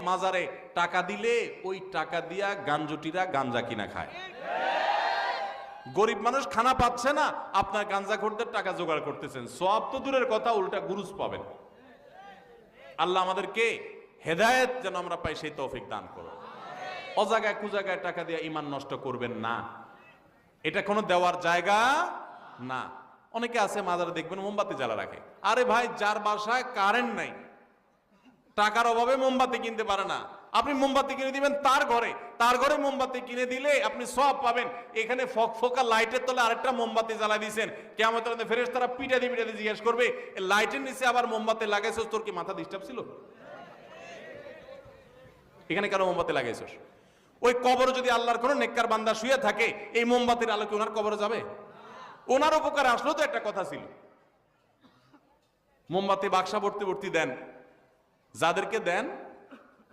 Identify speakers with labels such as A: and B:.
A: মাজারে টাকা দিলে ওই টাকা দিয়া গাঞ্জুটিরা গাঞ্জা কিনা খায়। গরিব মানুষ খানা পাচ্ছে না, আপনার গাঞ্জাখোরদের টাকা জোগাড় করতেছেন, সওয়াব তো দূরের কথা, উল্টা গুরুজ পাবেন। আল্লাহ আমাদেরকে হেদায়েত যেন আমরা পাই সেই তৌফিক দান করো। অজাগায় কুজাগায় টাকা দিয়ে ঈমান নষ্ট করবেন না, এটা কোনো দেওয়ার জায়গা না। অনেকে আছে মাজারে দেখবেন মোমবাতি জ্বালা রাখে। আরে ভাই, যার বাসায় কারেন্ট নাই, টাকার অভাবে মোমবাতি কিনতে পারে না, আপনি মোমবাতি কিনে দিবেন তার ঘরে মোমবাতি কিনে দিলে আপনি সওয়াব পাবেন। এখানে ফকফকা লাইটের তলে আরেকটা মোমবাতি জ্বালাই দিয়েছেন, কিয়ামতের দিনে ফেরেশতারা পিটাতে জিজ্ঞেস করবে, লাইটের নিচে আবার মোমবাতি লাগাইছস, তোর কি মাথা ডিস্টার্ব ছিল? এখানে কেন মোমবাতি লাগাইছস? ওই কবরে যদি আল্লাহর কোনো নেককার বান্দা শুয়ে থাকে, এই মোমবাতির আলো কি ওনার কবরে যাবে? ওনার উপকারে আসলো তো একটা কথা ছিল। মোমবাতি বাক্সা ভর্তি ভর্তি দেন, যাদেরকে দেন